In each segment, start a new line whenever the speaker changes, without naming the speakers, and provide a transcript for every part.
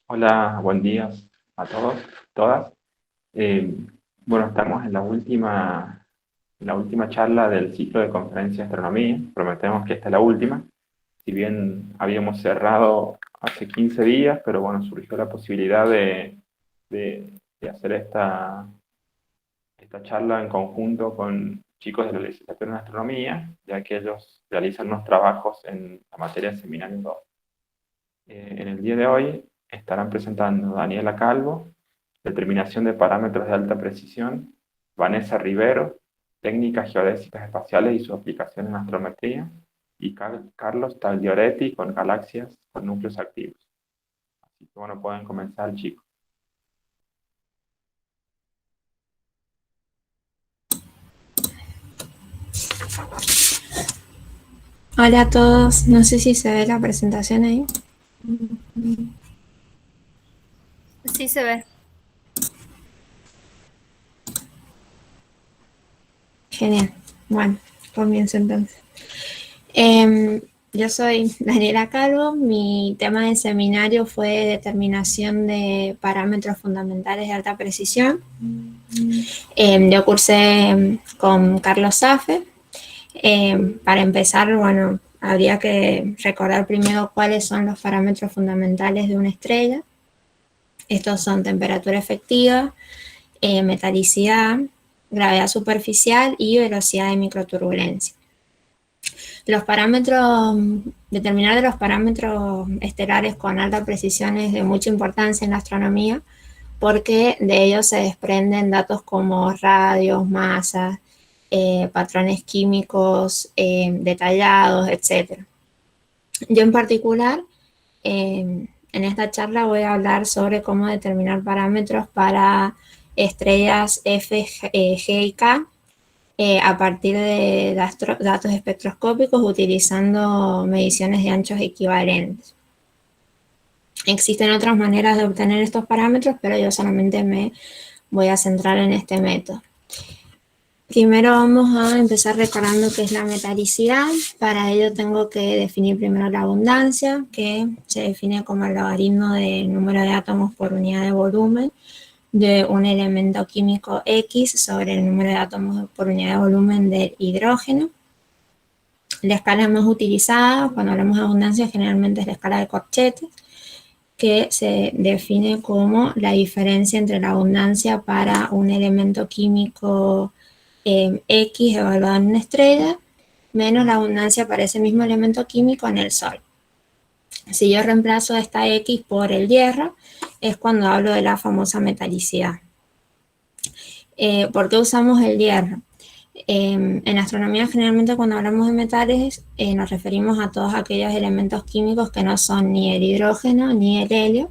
Hola, buen día a todos, todas. Eh, bueno, estamos en la última charla del ciclo de conferencia de astronomía. Prometemos que esta es la última. Si bien habíamos cerrado hace 15 días, pero bueno, surgió la posibilidad de hacer esta charla en conjunto con chicos de la licenciatura en astronomía, ya que ellos realizan unos trabajos en la materia de seminario 2. En el día de hoy estarán presentando Daniela Calvo, determinación de parámetros de alta precisión, Vanessa Rivero, técnicas geodésicas espaciales y su aplicación en astrometría, y Carlos Taglioretti con galaxias con núcleos activos. Así que bueno, pueden comenzar, chicos.
Hola a todos, no sé si se ve la presentación ahí.
Sí se ve.
Genial. Bueno, comienzo entonces. Yo soy Daniela Calvo, mi tema de seminario fue determinación de parámetros fundamentales de alta precisión. Yo cursé con Carlos Safe. Para empezar, bueno, habría que recordar primero cuáles son los parámetros fundamentales de una estrella. Estos son temperatura efectiva, metalicidad, gravedad superficial y velocidad de microturbulencia. Los parámetros, determinar de los parámetros estelares con alta precisión es de mucha importancia en la astronomía porque de ellos se desprenden datos como radios, masas, patrones químicos detallados, etc. Yo en particular, en esta charla voy a hablar sobre cómo determinar parámetros para estrellas F, G y K a partir de datos espectroscópicos utilizando mediciones de anchos equivalentes. Existen otras maneras de obtener estos parámetros, pero yo solamente me voy a centrar en este método. Primero vamos a empezar recordando qué es la metalicidad. Para ello tengo que definir primero la abundancia, que se define como el logaritmo del número de átomos por unidad de volumen de un elemento químico X sobre el número de átomos por unidad de volumen del hidrógeno. La escala más utilizada cuando hablamos de abundancia generalmente es la escala de Corchetti, que se define como la diferencia entre la abundancia para un elemento químico X evaluado en una estrella menos la abundancia para ese mismo elemento químico en el Sol. Si yo reemplazo esta X por el hierro, es cuando hablo de la famosa metalicidad. ¿Por qué usamos el hierro? En astronomía generalmente cuando hablamos de metales nos referimos a todos aquellos elementos químicos que no son ni el hidrógeno ni el helio.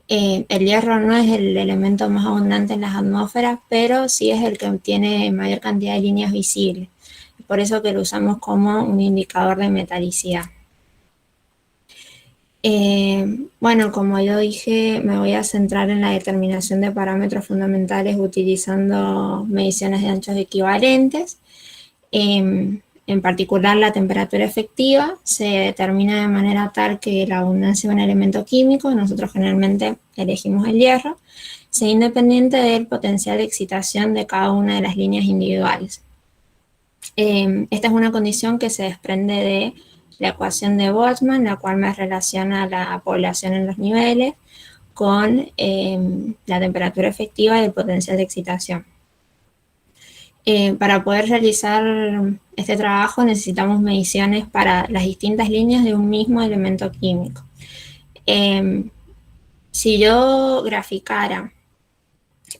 El hierro no es el elemento más abundante en las atmósferas, pero sí es el que tiene mayor cantidad de líneas visibles. Por eso que lo usamos como un indicador de metalicidad. Bueno, como yo dije, me voy a centrar en la determinación de parámetros fundamentales utilizando mediciones de anchos equivalentes. En particular, la temperatura efectiva se determina de manera tal que la abundancia de un elemento químico, nosotros generalmente elegimos el hierro, sea independiente del potencial de excitación de cada una de las líneas individuales. Esta es una condición que se desprende de la ecuación de Boltzmann, la cual me relaciona la población en los niveles con la temperatura efectiva y el potencial de excitación. Para poder realizar este trabajo necesitamos mediciones para las distintas líneas de un mismo elemento químico. Si yo graficara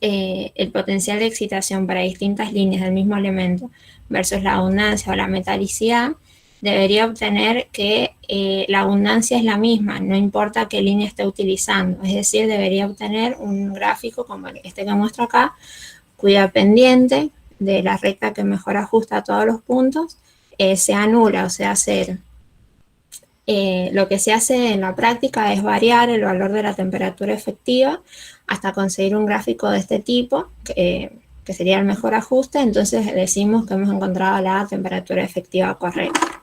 el potencial de excitación para distintas líneas del mismo elemento versus la abundancia o la metalicidad, debería obtener que la abundancia es la misma, no importa qué línea esté utilizando. Es decir, debería obtener un gráfico como este que muestro acá, cuya pendiente de la recta que mejor ajusta a todos los puntos sea nula, o sea, cero. Lo que se hace en la práctica es variar el valor de la temperatura efectiva hasta conseguir un gráfico de este tipo, que sería el mejor ajuste. Entonces decimos que hemos encontrado la temperatura efectiva correcta.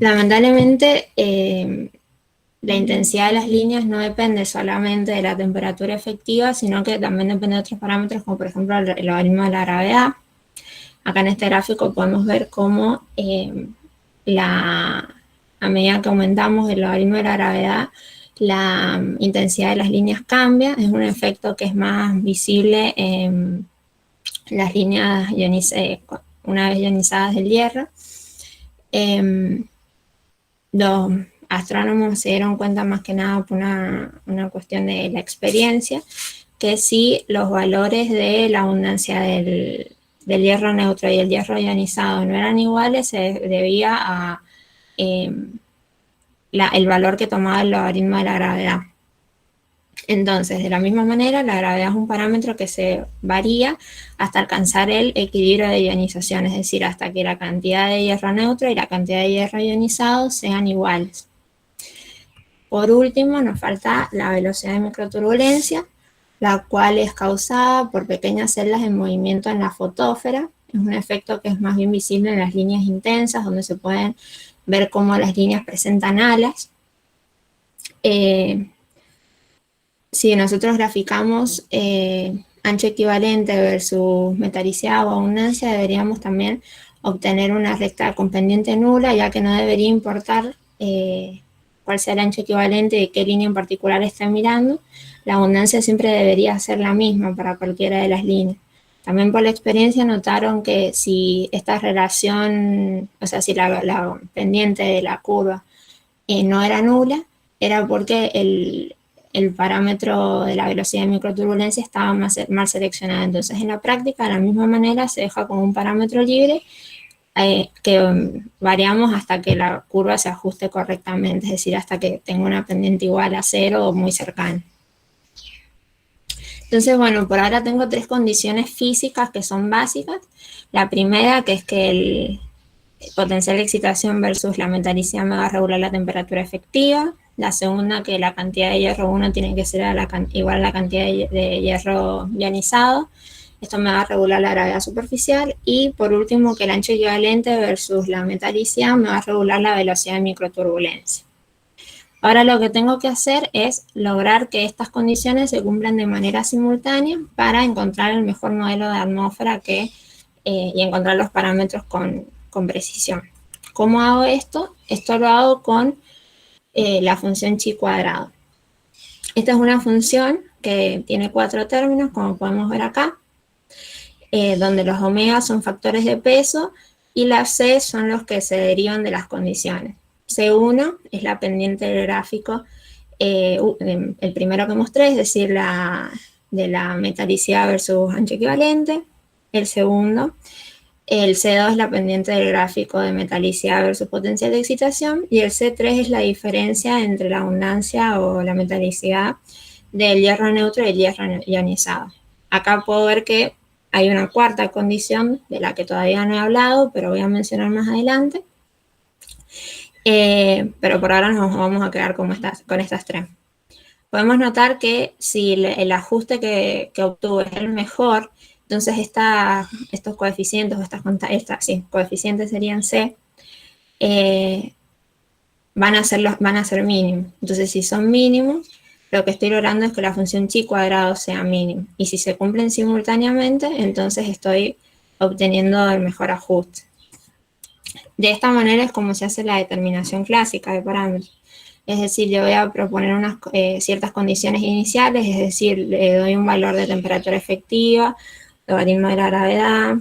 Lamentablemente, la intensidad de las líneas no depende solamente de la temperatura efectiva, sino que también depende de otros parámetros, como por ejemplo el logaritmo de la gravedad. Acá en este gráfico podemos ver cómo a medida que aumentamos el logaritmo de la gravedad, la intensidad de las líneas cambia. Es un efecto que es más visible en las líneas una vez ionizadas del hierro. Los astrónomos se dieron cuenta más que nada por una cuestión de la experiencia, que si los valores de la abundancia del hierro neutro y el hierro ionizado no eran iguales, se debía a el valor que tomaba el logaritmo de la gravedad. Entonces, de la misma manera, la gravedad es un parámetro que se varía hasta alcanzar el equilibrio de ionización, es decir, hasta que la cantidad de hierro neutro y la cantidad de hierro ionizado sean iguales. Por último, nos falta la velocidad de microturbulencia, la cual es causada por pequeñas celdas en movimiento en la fotósfera. Es un efecto que es más bien visible en las líneas intensas, donde se pueden ver cómo las líneas presentan alas. Si nosotros graficamos ancho equivalente versus metalicidad o abundancia, deberíamos también obtener una recta con pendiente nula, ya que no debería importar cuál sea el ancho equivalente y qué línea en particular estén mirando. La abundancia siempre debería ser la misma para cualquiera de las líneas. También por la experiencia notaron que si esta relación, o sea, si la pendiente de la curva no era nula, era porque el parámetro de la velocidad de microturbulencia estaba mal seleccionado. Entonces, en la práctica, de la misma manera, se deja como un parámetro libre que variamos hasta que la curva se ajuste correctamente, es decir, hasta que tenga una pendiente igual a 0 o muy cercana. Entonces, bueno, por ahora tengo 3 condiciones físicas que son básicas. La primera, que es que el potencial de excitación versus la metalicidad me va a regular la temperatura efectiva. La segunda, que la cantidad de hierro 1 tiene que ser igual a la cantidad de hierro ionizado. Esto me va a regular la gravedad superficial. Y por último, que el ancho equivalente versus la metalicidad me va a regular la velocidad de microturbulencia. Ahora lo que tengo que hacer es lograr que estas condiciones se cumplan de manera simultánea para encontrar el mejor modelo de atmósfera y encontrar los parámetros con precisión. ¿Cómo hago esto? Esto lo hago con la función chi cuadrado. Esta es una función que tiene 4 términos, como podemos ver acá, donde los omega son factores de peso y las c son los que se derivan de las condiciones. C1 es la pendiente del gráfico, el primero que mostré, es decir, de la metalicidad versus ancho equivalente. El segundo, el C2 es la pendiente del gráfico de metalicidad versus potencial de excitación, y el C3 es la diferencia entre la abundancia o la metalicidad del hierro neutro y el hierro ionizado. Acá puedo ver que hay una cuarta condición de la que todavía no he hablado, pero voy a mencionar más adelante. Pero por ahora nos vamos a quedar con estas 3. Podemos notar que si el ajuste que obtuve es el mejor, entonces estos coeficientes, coeficientes serían C, van a ser mínimos. Entonces, si son mínimos, lo que estoy logrando es que la función chi cuadrado sea mínimo. Y si se cumplen simultáneamente, entonces estoy obteniendo el mejor ajuste. De esta manera es como se hace la determinación clásica de parámetros. Es decir, yo voy a proponer ciertas condiciones iniciales, es decir, le doy un valor de temperatura efectiva, logaritmo de la gravedad,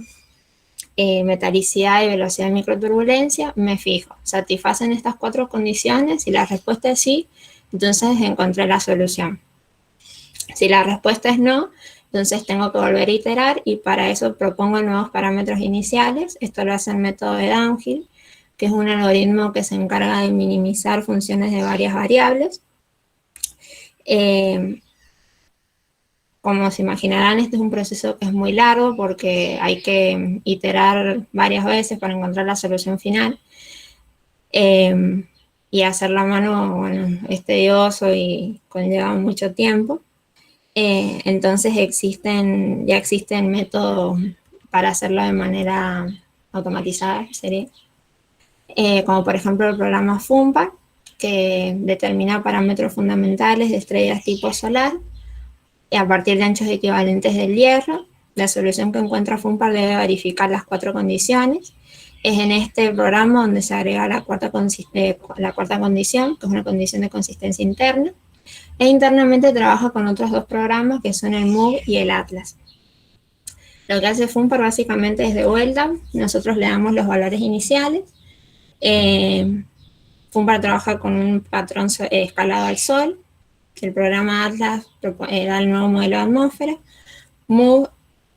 metalicidad y velocidad de microturbulencia, me fijo, ¿satisfacen estas 4 condiciones? Si la respuesta es sí, entonces encontré la solución. Si la respuesta es no, entonces tengo que volver a iterar y para eso propongo nuevos parámetros iniciales. Esto lo hace el método de Downhill, que es un algoritmo que se encarga de minimizar funciones de varias variables. Como se imaginarán, este es un proceso que es muy largo porque hay que iterar varias veces para encontrar la solución final. Y hacerlo a mano, bueno, es tedioso y conlleva mucho tiempo. Entonces ya existen métodos para hacerlo de manera automatizada, sería. Como por ejemplo el programa FUMPA, que determina parámetros fundamentales de estrellas tipo solar a partir de anchos equivalentes del hierro. La solución que encuentra FUNPAR debe verificar las 4 condiciones. Es en este programa donde se agrega la cuarta condición, que es una condición de consistencia interna. E internamente trabaja con otros 2 programas, que son el MOVE y el ATLAS. Lo que hace FUNPAR básicamente es de vuelta.Nosotros le damos los valores iniciales. FUNPAR trabaja con un patrón escalado al Sol. El programa ATLAS da el nuevo modelo de atmósfera. MOVE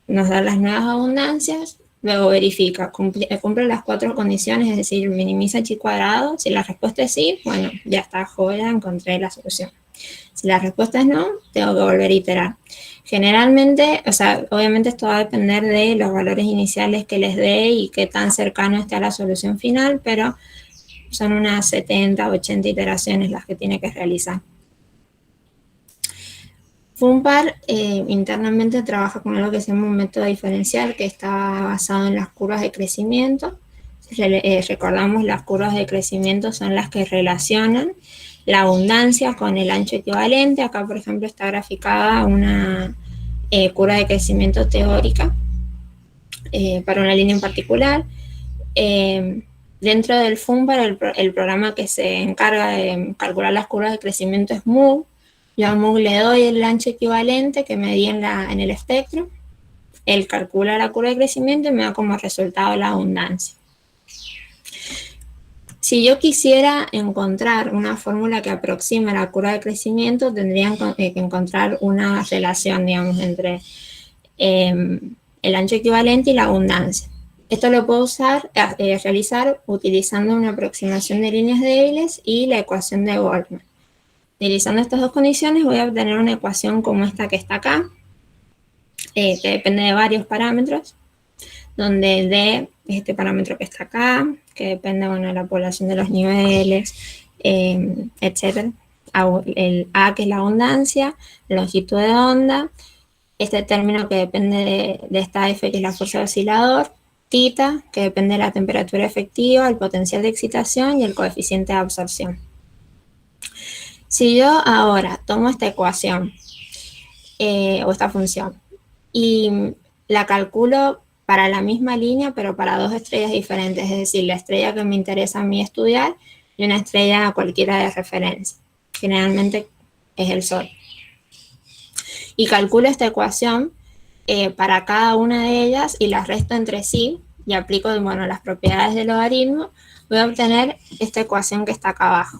nos da las nuevas abundancias. Luego verifica, cumple las 4 condiciones, es decir, minimiza chi cuadrado. Si la respuesta es sí, bueno, ya está, joya, encontré la solución. Si la respuesta es no, tengo que volver a iterar. Generalmente, o sea, obviamente esto va a depender de los valores iniciales que les dé y qué tan cercano esté a la solución final, pero son unas 70, 80 iteraciones las que tiene que realizar. FUNPAR internamente trabaja con algo que se llama un método diferencial que está basado en las curvas de crecimiento. Recordamos, las curvas de crecimiento son las que relacionan la abundancia con el ancho equivalente. Acá, por ejemplo, está graficada una curva de crecimiento teórica para una línea en particular. Dentro del FUNPAR, el programa que se encarga de calcular las curvas de crecimiento es MOVE. Yo a MOVE le doy el ancho equivalente que medí en el espectro. Él calcula la curva de crecimiento y me da como resultado la abundancia. Si yo quisiera encontrar una fórmula que aproxime la curva de crecimiento, tendría que encontrar una relación, digamos, entre el ancho equivalente y la abundancia. Esto lo puedo realizar utilizando una aproximación de líneas débiles y la ecuación de Boltzmann. Utilizando estas 2 condiciones voy a obtener una ecuación como esta que está acá, que depende de varios parámetros, donde D es este parámetro que está acá, que depende, bueno, de la población de los niveles, etc. El A, que es la abundancia, la longitud de onda, este término que depende de esta F, que es la fuerza de oscilador, θ, que depende de la temperatura efectiva, el potencial de excitación y el coeficiente de absorción. Si yo ahora tomo esta ecuación o esta función y la calculo para la misma línea, pero para 2 estrellas diferentes, es decir, la estrella que me interesa a mí estudiar y una estrella cualquiera de referencia, generalmente es el Sol. Y calculo esta ecuación para cada una de ellas y las resto entre sí y aplico, bueno, las propiedades del logaritmo, voy a obtener esta ecuación que está acá abajo.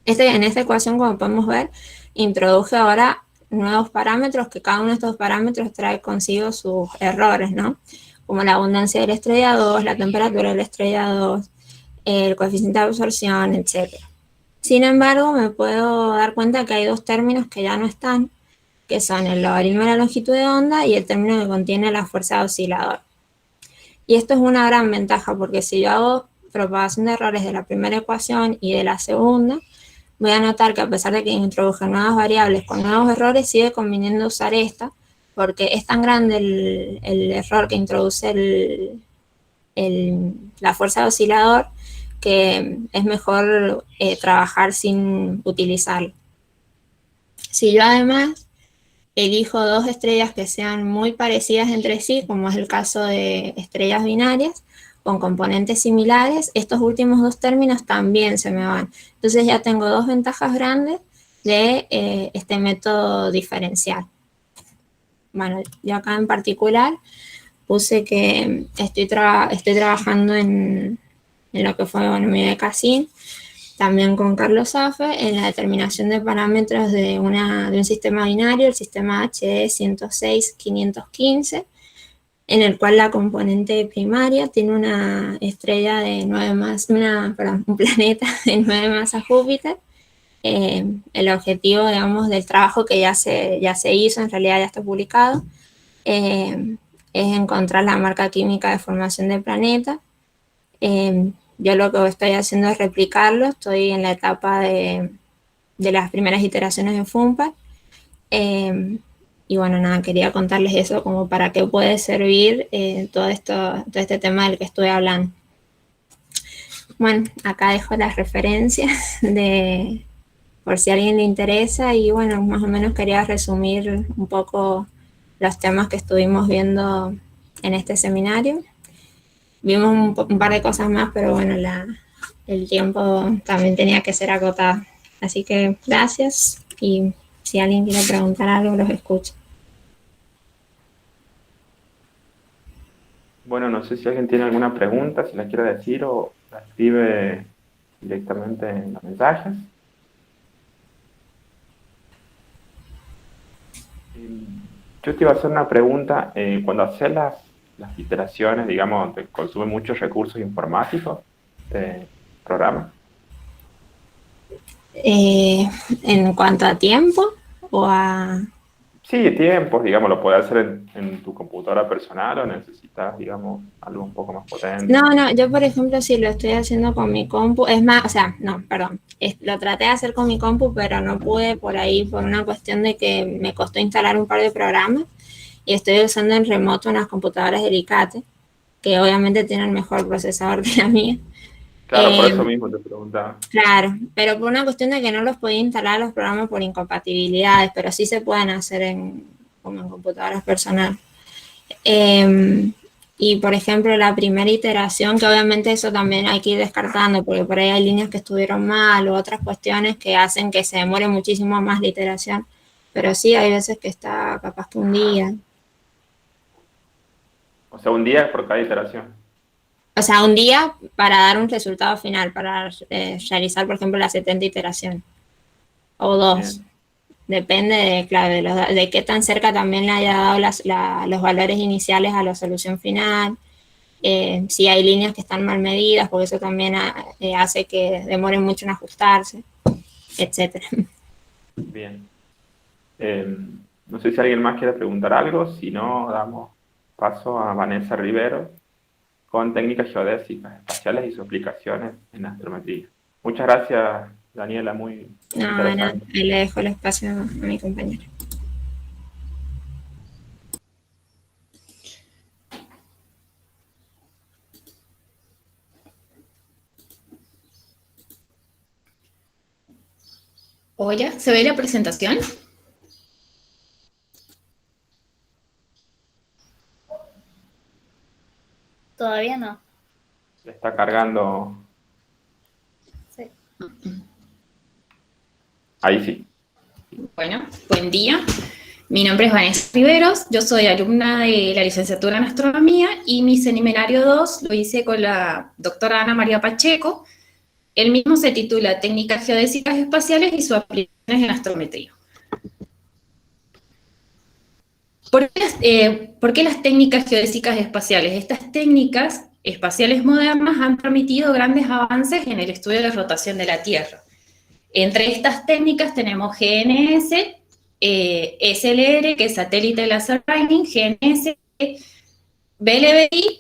En esta ecuación, como podemos ver, introduje ahora nuevos parámetros, que cada uno de estos parámetros trae consigo sus errores, ¿no? Como la abundancia de la estrella 2, la temperatura de la estrella 2, el coeficiente de absorción, etc. Sin embargo, me puedo dar cuenta que hay 2 términos que ya no están, que son el logaritmo de la longitud de onda y el término que contiene la fuerza de oscilador. Y esto es una gran ventaja, porque si yo hago propagación de errores de la primera ecuación y de la segunda, voy a notar que a pesar de que introduje nuevas variables con nuevos errores, sigue conviniendo usar esta, porque es tan grande el error que introduce la fuerza de oscilador, que es mejor trabajar sin utilizarlo. Si yo además elijo 2 estrellas que sean muy parecidas entre sí, como es el caso de estrellas binarias, con componentes similares, estos últimos 2 términos también se me van. Entonces ya tengo 2 ventajas grandes de este método diferencial. Bueno, yo acá en particular puse que estoy trabajando en lo que fue, bueno, mi beca SIN, también con Carlos Zaffe, en la determinación de parámetros de un sistema binario, el sistema HE 106-515, en el cual la componente primaria tiene una estrella de 9 masas, un planeta de 9 masas Júpiter. El objetivo, digamos, del trabajo que ya se hizo, en realidad ya está publicado, es encontrar la marca química de formación del planeta. Yo lo que estoy haciendo es replicarlo, estoy en la etapa de las primeras iteraciones de FUNPAR. Y bueno, nada, quería contarles eso como para qué puede servir todo este tema del que estoy hablando. bueno, acá dejo las referencias por si a alguien le interesa, y bueno, más o menos quería resumir un poco los temas que estuvimos viendo en este seminario. Vimos un par de cosas más, pero bueno, el tiempo también tenía que ser acotado. Así que gracias, y si alguien quiere preguntar algo, los escucho.
Bueno, no sé si alguien tiene alguna pregunta, si la quiere decir o la escribe directamente en los mensajes. Yo te iba a hacer una pregunta. Cuando haces las iteraciones, digamos, te consume muchos recursos informáticos de programa.
En cuanto a tiempo o a...
Sí, tiempos, digamos, lo puedes hacer en tu computadora personal o necesitas, digamos, algo un poco más potente.
No, yo por ejemplo si lo estoy haciendo con mi compu, es más, o sea, no, perdón, lo traté de hacer con mi compu, pero no pude por ahí por una cuestión de que me costó instalar un par de programas, y estoy usando en remoto unas computadoras Delicate, que obviamente tienen mejor procesador que la mía.
Claro, por eso mismo te preguntaba.
Claro, pero por una cuestión de que no los podía instalar los programas por incompatibilidades, pero sí se pueden hacer como en computadoras personales. Y por ejemplo, la primera iteración, que obviamente eso también hay que ir descartando, porque por ahí hay líneas que estuvieron mal o otras cuestiones que hacen que se demore muchísimo más la iteración. Pero sí, hay veces que está capaz que un día.
O sea, un día por cada iteración.
O sea, un día para dar un resultado final, para realizar, por ejemplo, las 70 iteraciones. O dos.
Bien,
Depende de, claro, de qué tan cerca también le haya dado los valores iniciales a la solución final. Si hay líneas que están mal medidas, porque eso también hace que demoren mucho en ajustarse, etcétera.
bien. No sé si alguien más quiere preguntar algo, si no, damos paso a Vanessa Rivero con técnicas geodésicas espaciales y sus aplicaciones en astrometría. Muchas gracias, Daniela, muy
No, nada,
interesante.
ahí le dejo el espacio a mi compañero.
Hola, ¿se ve la presentación?
Todavía no.
Le está cargando.
Sí.
Ahí sí.
Bueno, buen día. Mi nombre es Vanessa Riveros, yo soy alumna de la licenciatura en Astronomía y mi seminario 2 lo hice con la doctora Ana María Pacheco. El mismo se titula Técnicas Geodésicas Espaciales y sus aplicaciones en astrometría. ¿Por qué las técnicas geodésicas espaciales? Estas técnicas espaciales modernas han permitido grandes avances en el estudio de la rotación de la Tierra. Entre estas técnicas tenemos GNS, SLR, que es Satélite Laser Ranging, GNS, BLBI,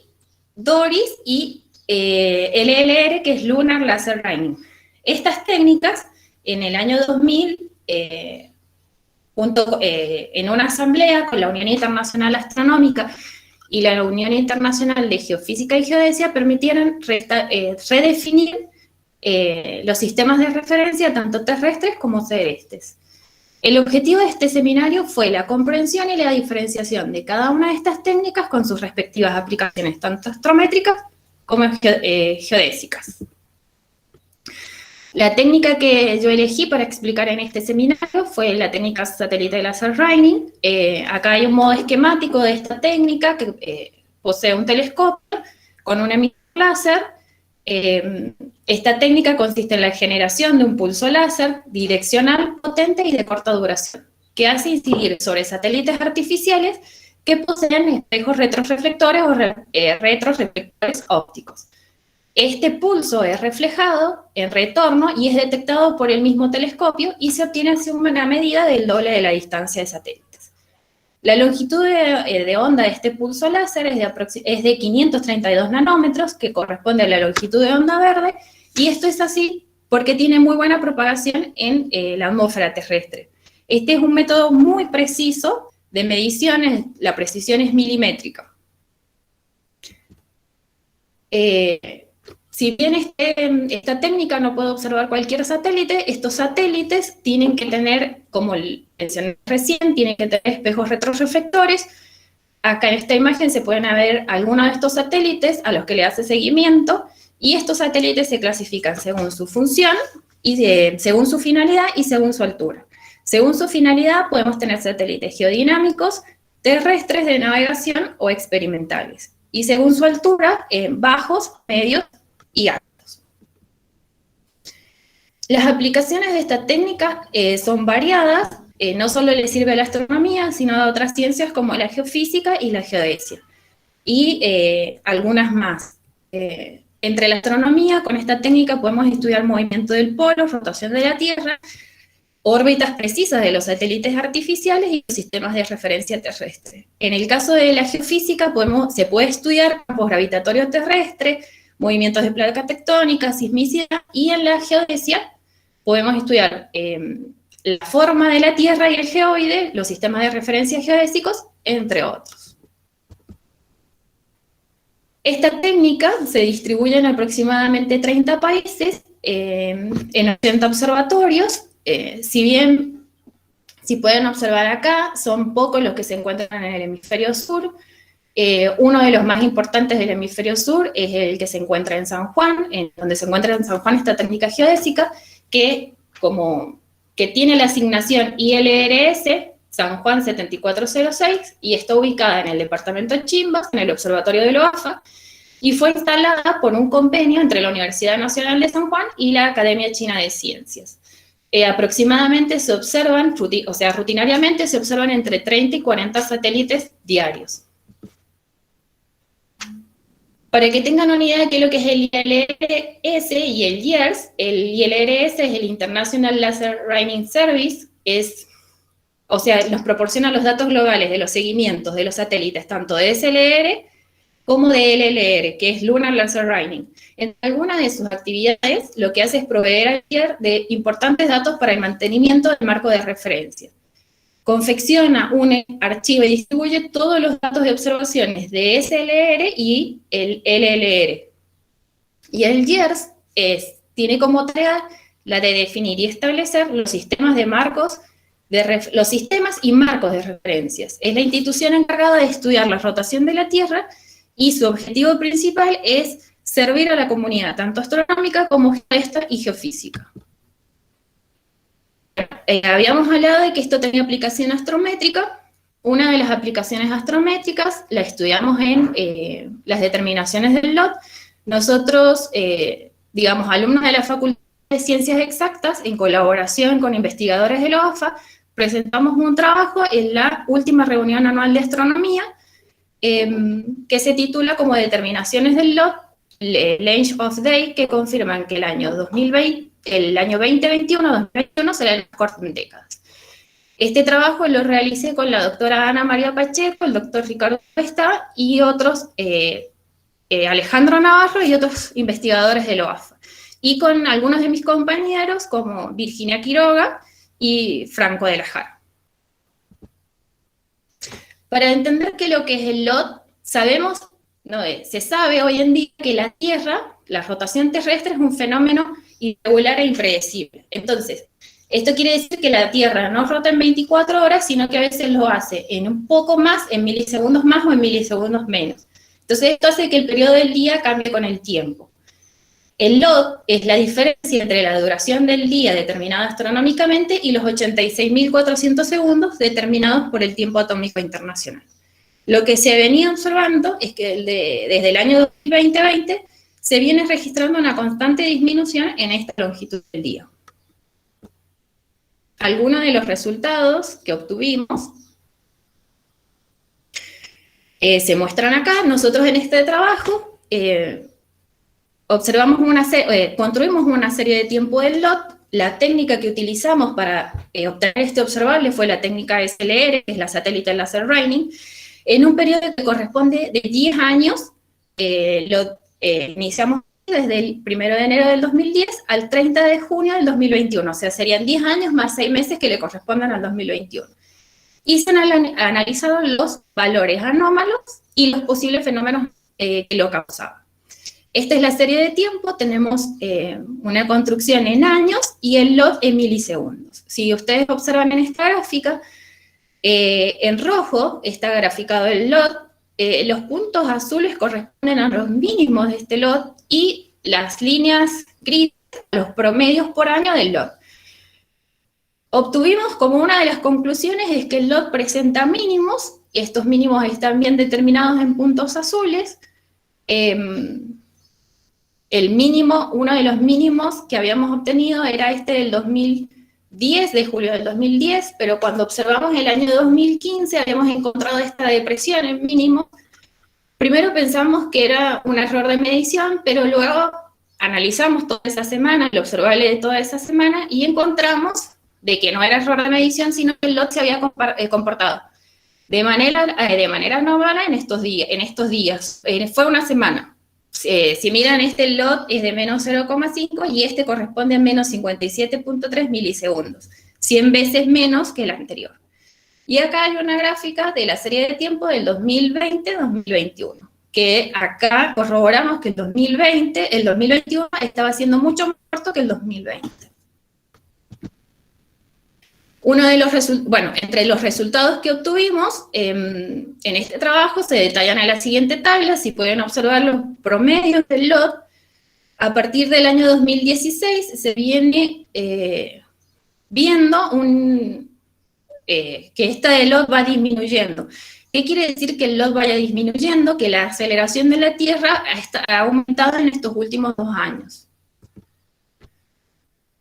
DORIS y LLR, que es Lunar Laser Ranging. Estas técnicas, en el año 2000, en una asamblea con la Unión Internacional Astronómica y la Unión Internacional de Geofísica y Geodesia, permitieron redefinir los sistemas de referencia, tanto terrestres como celestes. El objetivo de este seminario fue la comprensión y la diferenciación de cada una de estas técnicas con sus respectivas aplicaciones, tanto astrométricas como geodésicas. La técnica que yo elegí para explicar en este seminario fue la técnica satélite laser Ranging. Acá hay un modo esquemático de esta técnica que posee un telescopio con un emisor láser. Esta técnica consiste en la generación de un pulso láser direccional, potente y de corta duración, que hace incidir sobre satélites artificiales que poseen espejos retroreflectores o retroreflectores ópticos. Este pulso es reflejado en retorno y es detectado por el mismo telescopio y se obtiene así una medida del doble de la distancia de satélites. La longitud de onda de este pulso láser es de 532 nanómetros, que corresponde a la longitud de onda verde, y esto es así porque tiene muy buena propagación en la atmósfera terrestre. Este es un método muy preciso de mediciones, la precisión es milimétrica. si bien esta técnica no puede observar cualquier satélite, estos satélites tienen que tener, como mencioné recién, tienen que tener espejos retroreflectores. Acá en esta imagen se pueden ver algunos de estos satélites a los que le hace seguimiento, y estos satélites se clasifican según su función, según su finalidad y según su altura. Según su finalidad podemos tener satélites geodinámicos, terrestres de navegación o experimentales. Y según su altura, bajos, medios y altos. Las aplicaciones de esta técnica son variadas, no solo le sirve a la astronomía, sino a otras ciencias como la geofísica y la geodesia, y algunas más. Entre la astronomía, con esta técnica podemos estudiar movimiento del polo, rotación de la Tierra, órbitas precisas de los satélites artificiales y los sistemas de referencia terrestre. En el caso de la geofísica, se puede estudiar campos gravitatorios terrestres, movimientos de placas tectónicas, sismicidad, y en la geodesia podemos estudiar la forma de la Tierra y el geoide, los sistemas de referencia geodésicos, entre otros. Esta técnica se distribuye en aproximadamente 30 países, en 80 observatorios. Si pueden observar acá, son pocos los que se encuentran en el hemisferio sur. Uno de los más importantes del hemisferio sur es el que se encuentra en San Juan, donde se encuentra en San Juan esta técnica geodésica, que tiene la asignación ILRS San Juan 7406, y está ubicada en el departamento de Chimbas, en el observatorio de Loafa, y fue instalada por un convenio entre la Universidad Nacional de San Juan y la Academia China de Ciencias. Aproximadamente rutinariamente se observan entre 30 y 40 satélites diarios. Para que tengan una idea de qué es lo que es el ILRS y el IERS, el ILRS es el International Laser Rhyming Service, nos proporciona los datos globales de los seguimientos de los satélites, tanto de SLR como de LLR, que es Lunar Laser Rhyming. En algunas de sus actividades, lo que hace es proveer al IER de importantes datos para el mantenimiento del marco de referencia. Confecciona, une, archiva y distribuye todos los datos de observaciones de SLR y el LLR. Y el IERS tiene como tarea la de definir y establecer los sistemas y marcos de referencias. Es la institución encargada de estudiar la rotación de la Tierra, y su objetivo principal es servir a la comunidad, tanto astronómica como geodesta y geofísica. Habíamos hablado de que esto tenía aplicación astrométrica. Una de las aplicaciones astrométricas la estudiamos en las determinaciones del LOT. Nosotros, alumnos de la Facultad de Ciencias Exactas, en colaboración con investigadores de la OAFA, presentamos un trabajo en la última reunión anual de astronomía, que se titula como Determinaciones del LOT, Length of Day, que confirman que el año 2021 será el más corto en décadas. Este trabajo lo realicé con la doctora Ana María Pacheco, el doctor Ricardo Cuesta y otros, Alejandro Navarro y otros investigadores de la OAFA, y con algunos de mis compañeros como Virginia Quiroga y Franco de la Jara. Para entender qué es lo que es el LOT, se sabe hoy en día que la Tierra, la rotación terrestre, es un fenómeno irregular e impredecible. Entonces, esto quiere decir que la Tierra no rota en 24 horas, sino que a veces lo hace en un poco más, en milisegundos más o en milisegundos menos. Entonces, esto hace que el periodo del día cambie con el tiempo. El LOT es la diferencia entre la duración del día determinada astronómicamente y los 86.400 segundos determinados por el tiempo atómico internacional. Lo que se venía observando es que desde el año 2020 se viene registrando una constante disminución en esta longitud del día. Algunos de los resultados que obtuvimos se muestran acá. Nosotros en este trabajo construimos una serie de tiempo del LOT. La técnica que utilizamos para obtener este observable fue la técnica SLR, que es la Satellite Laser Rhyming, en un periodo que corresponde de 10 años. Iniciamos desde el 1 de enero del 2010 al 30 de junio del 2021, o sea, serían 10 años más 6 meses que le correspondan al 2021. Y se han analizado los valores anómalos y los posibles fenómenos que lo causaban. Esta es la serie de tiempo, tenemos una construcción en años y el lot en milisegundos. Si ustedes observan en esta gráfica, en rojo está graficado el lot, los puntos azules corresponden a los mínimos de este lot y las líneas gris, los promedios por año del lot. Obtuvimos como una de las conclusiones es que el lot presenta mínimos, y estos mínimos están bien determinados en puntos azules. El mínimo, uno de los mínimos que habíamos obtenido era este del 2010, de julio del 2010, pero cuando observamos el año 2015 habíamos encontrado esta depresión en mínimo. Primero pensamos que era un error de medición, pero luego analizamos toda esa semana, el observable de toda esa semana, y encontramos de que no era error de medición, sino que el lot se había comportado de manera anormal en estos días. Fue una semana. Si miran, este lot es de menos 0,5 y este corresponde a menos 57.3 milisegundos, 100 veces menos que el anterior. Y acá hay una gráfica de la serie de tiempo del 2020-2021, que acá corroboramos que el 2021 estaba siendo mucho más corto que el 2020. Entre los resultados que obtuvimos en este trabajo se detallan en la siguiente tabla. Si pueden observar los promedios del lot, a partir del año 2016 se viene viendo que esta de lot va disminuyendo. ¿Qué quiere decir que el lot vaya disminuyendo? Que la aceleración de la Tierra ha aumentado en estos últimos 2 años.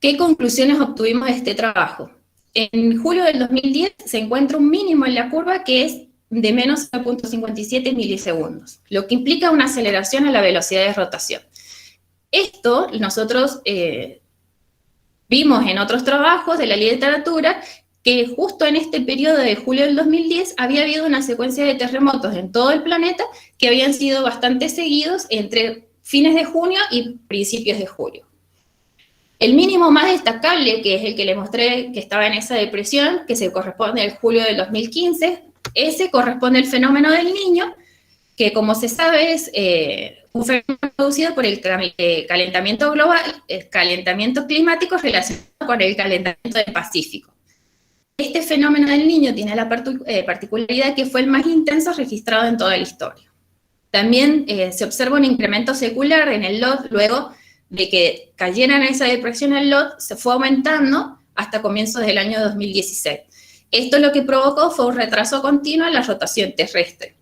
¿Qué conclusiones obtuvimos de este trabajo? En julio del 2010 se encuentra un mínimo en la curva que es de menos 0.57 milisegundos, lo que implica una aceleración a la velocidad de rotación. Esto nosotros vimos en otros trabajos de la literatura que justo en este periodo de julio del 2010 había habido una secuencia de terremotos en todo el planeta que habían sido bastante seguidos entre fines de junio y principios de julio. El mínimo más destacable, que es el que le mostré que estaba en esa depresión, que se corresponde al julio del 2015, ese corresponde al fenómeno del Niño, que como se sabe es un fenómeno producido por el calentamiento global, el calentamiento climático relacionado con el calentamiento del Pacífico. Este fenómeno del Niño tiene la particularidad que fue el más intenso registrado en toda la historia. También se observa un incremento secular en el lot luego de que cayera en esa depresión el lot, se fue aumentando hasta comienzos del año 2016. Esto lo que provocó fue un retraso continuo en la rotación terrestre.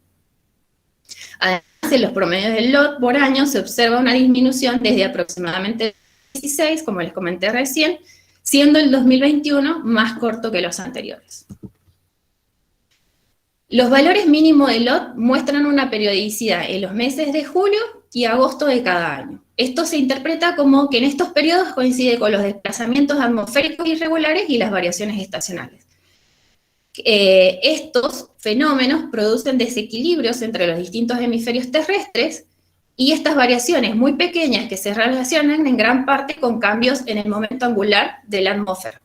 Además, en los promedios del lot por año se observa una disminución desde aproximadamente 2016, como les comenté recién, siendo el 2021 más corto que los anteriores. Los valores mínimos del lot muestran una periodicidad en los meses de julio y agosto de cada año. Esto se interpreta como que en estos periodos coincide con los desplazamientos atmosféricos irregulares y las variaciones estacionales. Estos fenómenos producen desequilibrios entre los distintos hemisferios terrestres y estas variaciones muy pequeñas que se relacionan en gran parte con cambios en el momento angular de la atmósfera.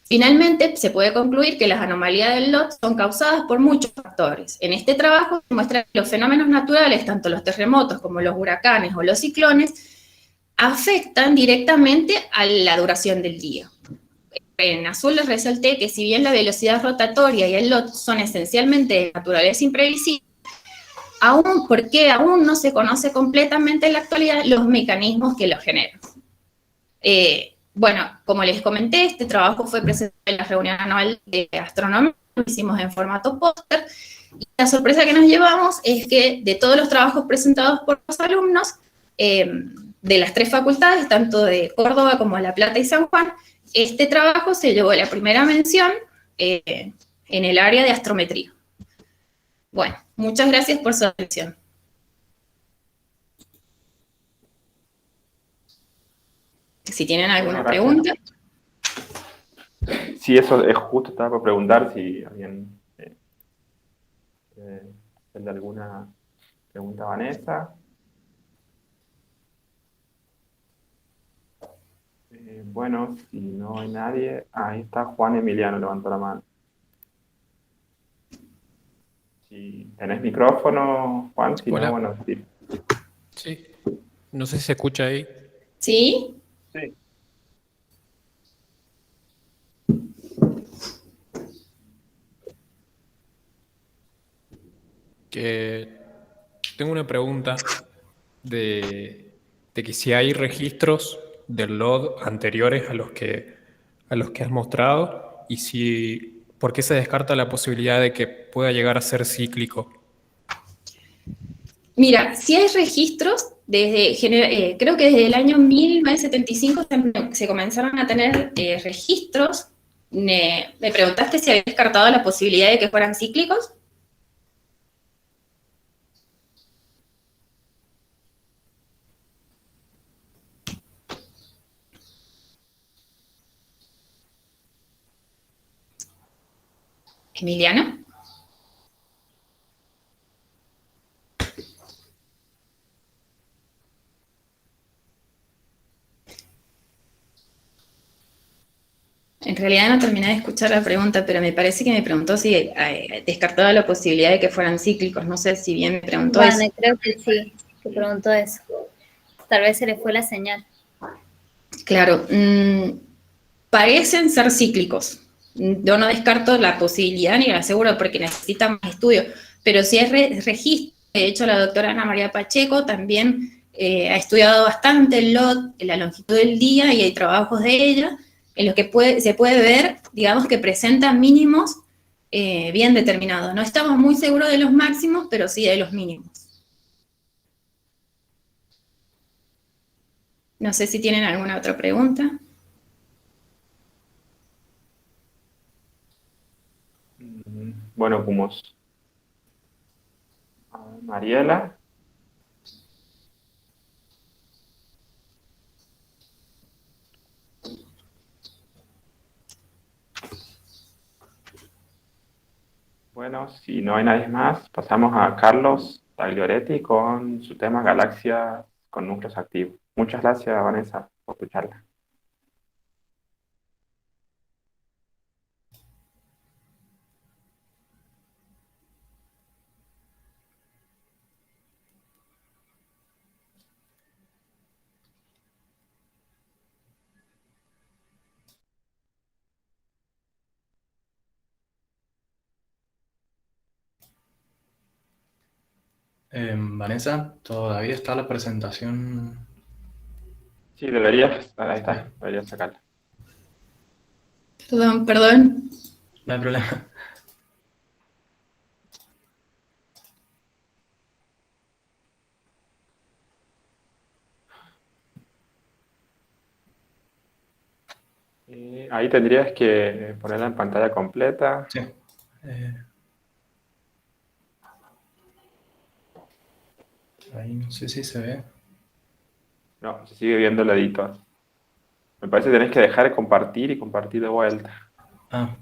Finalmente, se puede concluir que las anomalías del lot son causadas por muchos factores. En este trabajo se muestra que los fenómenos naturales, tanto los terremotos como los huracanes o los ciclones, afectan directamente a la duración del día. En azul les resalté que si bien la velocidad rotatoria y el lot son esencialmente de naturaleza imprevisible, porque aún no se conoce completamente en la actualidad los mecanismos que los generan. Bueno, como les comenté, este trabajo fue presentado en la reunión anual de astronomía, lo hicimos en formato póster, y la sorpresa que nos llevamos es que de todos los trabajos presentados por los alumnos, de las 3 facultades, tanto de Córdoba como La Plata y San Juan, este trabajo se llevó la primera mención en el área de astrometría. Bueno, muchas gracias por su atención. Si tienen alguna pregunta.
Sí, eso es justo, estaba por preguntar si alguien tiene alguna pregunta, Vanessa. Bueno, si no hay nadie, ahí está Juan Emiliano, levantó la mano. Si tenés micrófono, Juan, si
Hola.
no, bueno, sí.
Sí, no sé si se escucha ahí.
¿Sí?
Sí.
Que tengo una pregunta de que si hay registros del LOD anteriores a los que has mostrado y si, ¿por qué se descarta la posibilidad de que pueda llegar a ser cíclico?
Mira, si hay registros, creo que desde el año 1975 se comenzaron a tener registros. Me preguntaste si había descartado la posibilidad de que fueran cíclicos. Emiliano. En realidad no terminé de escuchar la pregunta, pero me parece que me preguntó si descartaba la posibilidad de que fueran cíclicos. No sé si bien me preguntó eso.
Vale, creo que sí, que preguntó eso. Tal vez se le fue la señal.
Claro, parecen ser cíclicos. Yo no descarto la posibilidad ni la aseguro porque necesitan más estudio, pero si es registro, de hecho la doctora Ana María Pacheco también ha estudiado bastante el LOT, la longitud del día, y hay trabajos de ella en los que se puede ver, digamos, que presenta mínimos bien determinados. No estamos muy seguros de los máximos, pero sí de los mínimos. No sé si tienen alguna otra pregunta.
Bueno, como Mariela. Bueno, si no hay nadie más, pasamos a Carlos Taglioretti con su tema Galaxia con núcleos activos. Muchas gracias, Vanessa, por tu charla.
Vanessa, todavía está la presentación.
Sí, deberías, ahí está, deberías sacarla.
Perdón.
No hay problema.
Ahí tendrías que ponerla en pantalla completa.
Sí. Ahí no sé si se ve.
No, se sigue viendo el editor. Me parece que tenés que dejar de compartir y compartir de vuelta.
Ah,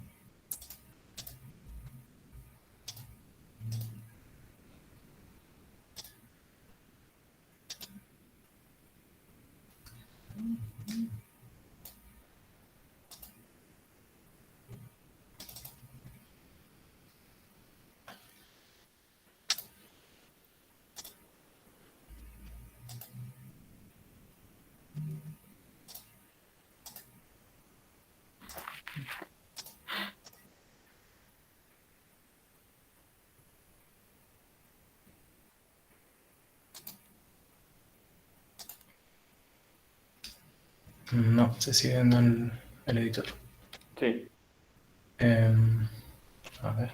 no, se sigue viendo el editor.
Sí.
A ver.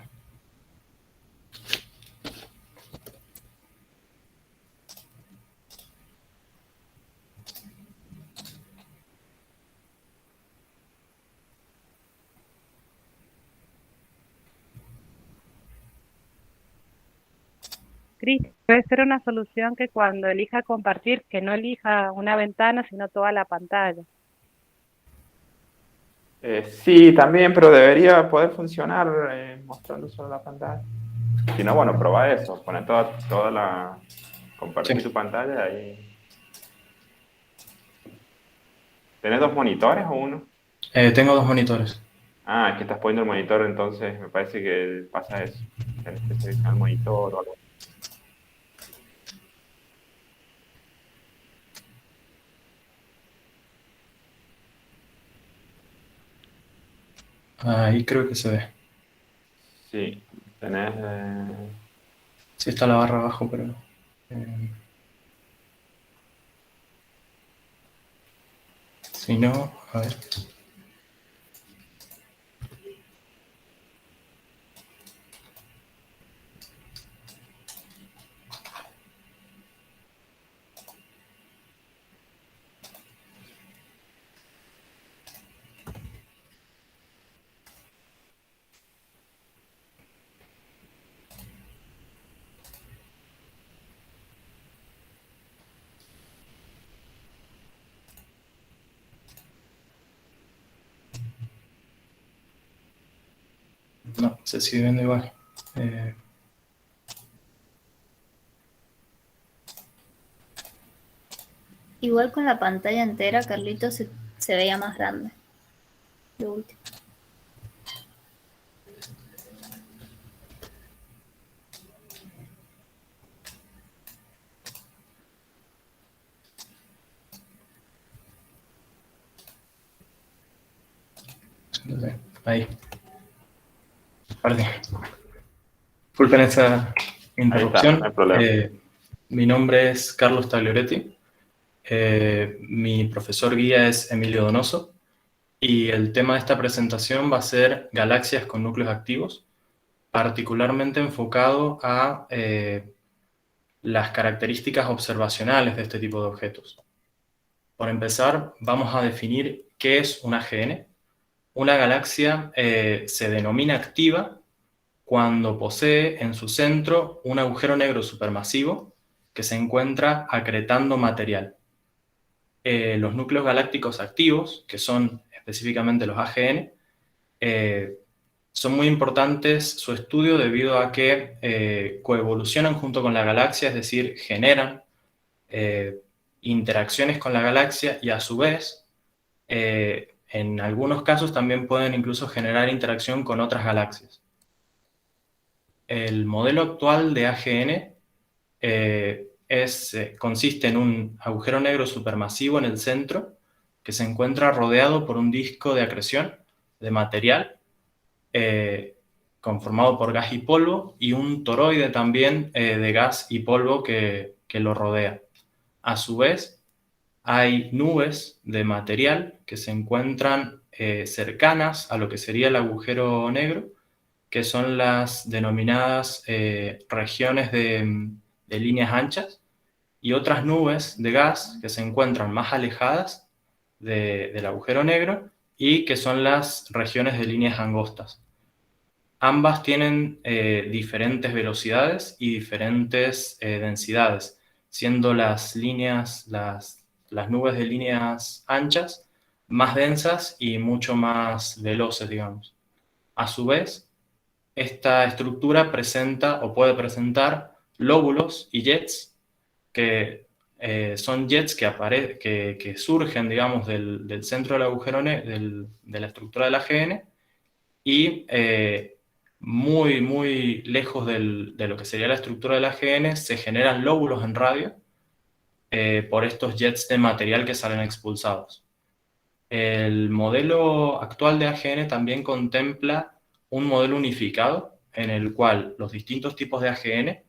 Cris, puede ser una solución que cuando elija compartir, que no elija una ventana, sino toda la pantalla.
Sí, también, pero debería poder funcionar mostrando solo la pantalla. Si no, bueno, prueba eso. Poner toda la... Compartir
Sí.
tu pantalla y... ¿Tenés dos monitores o uno?
Tengo dos monitores.
Ah, es que estás poniendo el monitor, entonces me parece que pasa eso. Tenés que seleccionar el monitor o algo.
Ahí creo que se ve.
Sí, tenés...
Sí está la barra abajo, pero... si no, a ver. No, se sigue viendo igual.
Igual con la pantalla entera, Carlitos se veía más grande. Lo último.
Ahí. Perdón. Disculpen esa interrupción.
no hay problema.
Mi nombre es Carlos Taglioretti. Mi profesor guía es Emilio Donoso. Y el tema de esta presentación va a ser galaxias con núcleos activos, particularmente enfocado a las características observacionales de este tipo de objetos. Por empezar, vamos a definir qué es un AGN. Una galaxia se denomina activa cuando posee en su centro un agujero negro supermasivo que se encuentra acretando material. Los núcleos galácticos activos, que son específicamente los AGN, son muy importantes su estudio debido a que coevolucionan junto con la galaxia, es decir, generan interacciones con la galaxia y a su vez, en algunos casos también pueden incluso generar interacción con otras galaxias. El modelo actual de AGN consiste en un agujero negro supermasivo en el centro que se encuentra rodeado por un disco de acreción de material conformado por gas y polvo, y un toroide también de gas y polvo que lo rodea. A su vez, hay nubes de material que se encuentran cercanas a lo que sería el agujero negro, que son las denominadas regiones de líneas anchas, y otras nubes de gas que se encuentran más alejadas del agujero negro y que son las regiones de líneas angostas. Ambas tienen diferentes velocidades y diferentes densidades, siendo las nubes de líneas anchas más densas y mucho más veloces, digamos. A su vez, esta estructura presenta o puede presentar lóbulos y jets, que son jets que surgen, digamos, del centro del agujero de la estructura del AGN, y muy, muy lejos de lo que sería la estructura del AGN se generan lóbulos en radio por estos jets de material que salen expulsados. El modelo actual de AGN también contempla un modelo unificado en el cual los distintos tipos de AGN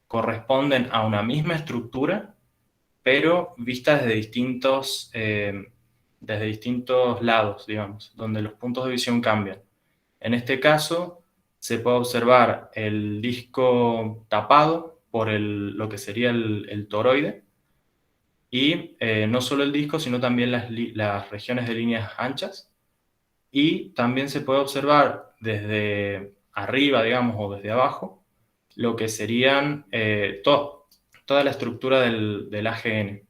corresponden a una misma estructura, pero vistas desde distintos lados, digamos, donde los puntos de visión cambian. En este caso, se puede observar el disco tapado por lo que sería el toroide, y no solo el disco, sino también las regiones de líneas anchas, y también se puede observar desde arriba, digamos, o desde abajo, lo que serían toda la estructura del AGN,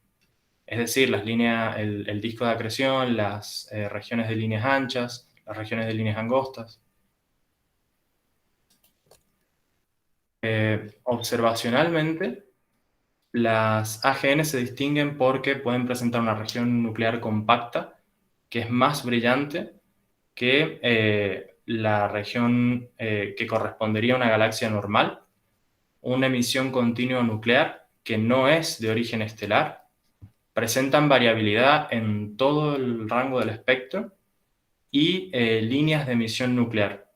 es decir, el disco de acreción, las regiones de líneas anchas, las regiones de líneas angostas. Observacionalmente, las AGN se distinguen porque pueden presentar una región nuclear compacta que es más brillante que la región que correspondería a una galaxia normal, una emisión continua nuclear que no es de origen estelar, presentan variabilidad en todo el rango del espectro y líneas de emisión nuclear,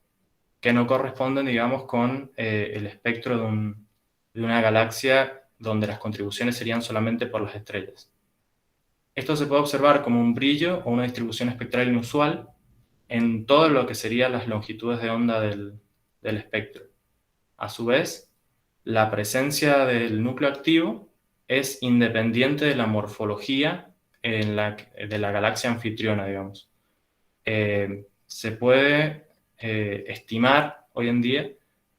que no corresponden, digamos, con el espectro de una galaxia donde las contribuciones serían solamente por las estrellas. Esto se puede observar como un brillo o una distribución espectral inusual en todo lo que serían las longitudes de onda del espectro. A su vez, la presencia del núcleo activo es independiente de la morfología de la galaxia anfitriona, digamos. Se puede estimar hoy en día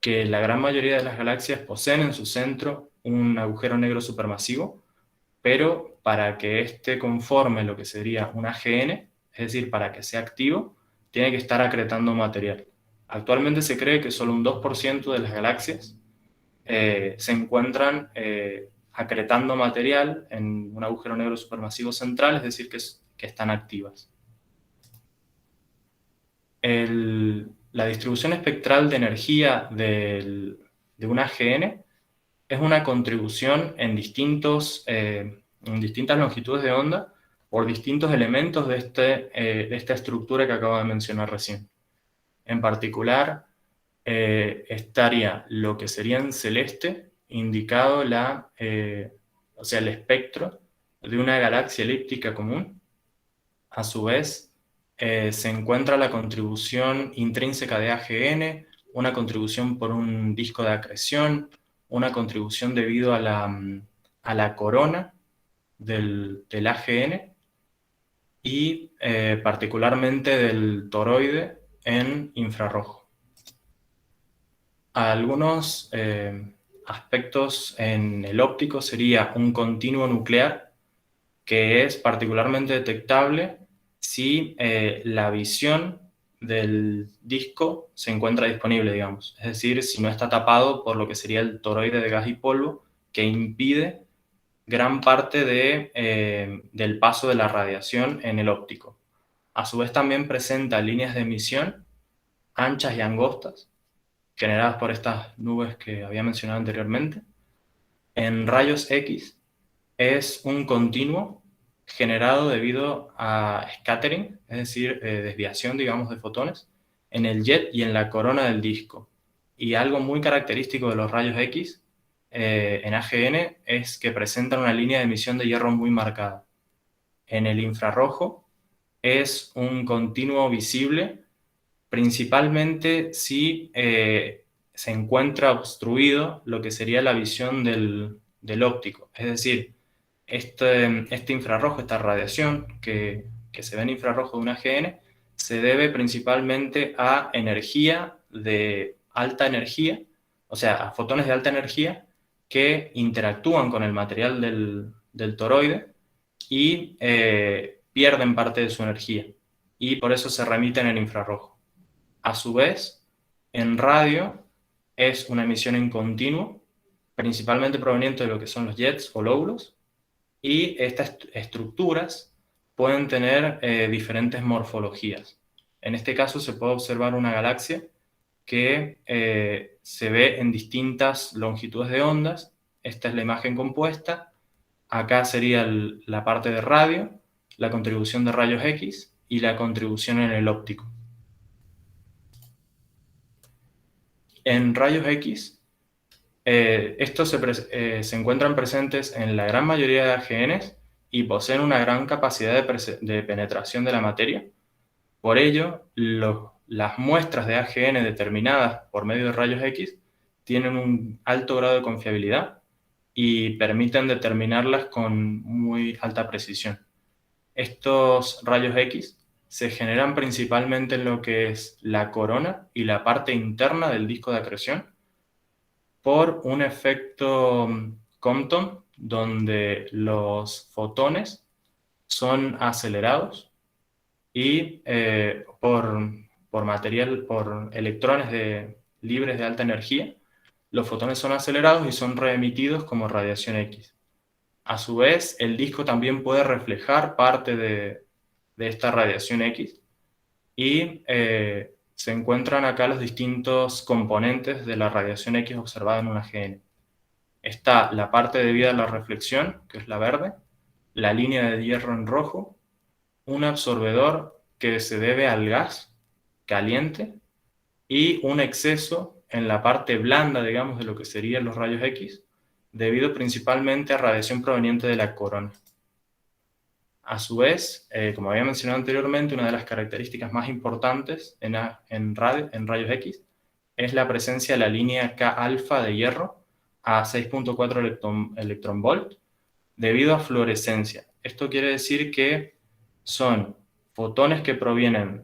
que la gran mayoría de las galaxias poseen en su centro un agujero negro supermasivo, pero para que éste conforme lo que sería un AGN, es decir, para que sea activo, tiene que estar acretando material. Actualmente se cree que solo un 2% de las galaxias se encuentran acretando material en un agujero negro supermasivo central, es decir, que están activas. La distribución espectral de energía de un AGN es una contribución en distintas longitudes de onda por distintos elementos de esta estructura que acabo de mencionar recién. En particular, estaría lo que sería en celeste, indicado o sea, el espectro de una galaxia elíptica común. A su vez, se encuentra la contribución intrínseca de AGN, una contribución por un disco de acreción, una contribución debido a la corona del AGN y particularmente del toroide en infrarrojo. Algunos aspectos en el óptico sería un continuo nuclear, que es particularmente detectable si la visión del disco se encuentra disponible, digamos. Es decir, si no está tapado por lo que sería el toroide de gas y polvo, que impide gran parte del paso de la radiación en el óptico. A su vez también presenta líneas de emisión anchas y angostas, generadas por estas nubes que había mencionado anteriormente. En rayos X es un continuo generado debido a scattering, es decir, desviación, digamos, de fotones, en el jet y en la corona del disco. Y algo muy característico de los rayos X en AGN es que presentan una línea de emisión de hierro muy marcada. En el infrarrojo es un continuo visible, principalmente si se encuentra obstruido lo que sería la visión del óptico. Es decir, este infrarrojo, esta radiación que se ve en infrarrojo de un AGN, se debe principalmente a energía de alta energía, o sea, a fotones de alta energía que interactúan con el material del toroide y pierden parte de su energía, y por eso se remiten en infrarrojo. A su vez, en radio es una emisión en continuo, principalmente proveniente de lo que son los jets o lóbulos, y estas estructuras pueden tener diferentes morfologías. En este caso se puede observar una galaxia que se ve en distintas longitudes de ondas. Esta es la imagen compuesta. Acá sería la parte de radio, la contribución de rayos X y la contribución en el óptico. En rayos X, estos se encuentran presentes en la gran mayoría de AGNs y poseen una gran capacidad de penetración de la materia. Por ello, las muestras de AGN determinadas por medio de rayos X tienen un alto grado de confiabilidad y permiten determinarlas con muy alta precisión. Estos rayos X se generan principalmente en lo que es la corona y la parte interna del disco de acreción por un efecto Compton, donde los fotones son acelerados y por electrones libres de alta energía, los fotones son acelerados y son reemitidos como radiación X. A su vez, el disco también puede reflejar parte de esta radiación X y se encuentran acá los distintos componentes de la radiación X observada en un AGN. Está la parte debida a la reflexión, que es la verde, la línea de hierro en rojo, un absorbedor que se debe al gas caliente y un exceso en la parte blanda, digamos, de lo que serían los rayos X, debido principalmente a radiación proveniente de la corona. A su vez, como había mencionado anteriormente, una de las características más importantes en rayos X es la presencia de la línea K-alfa de hierro a 6.4 electronvolt debido a fluorescencia. Esto quiere decir que son fotones que provienen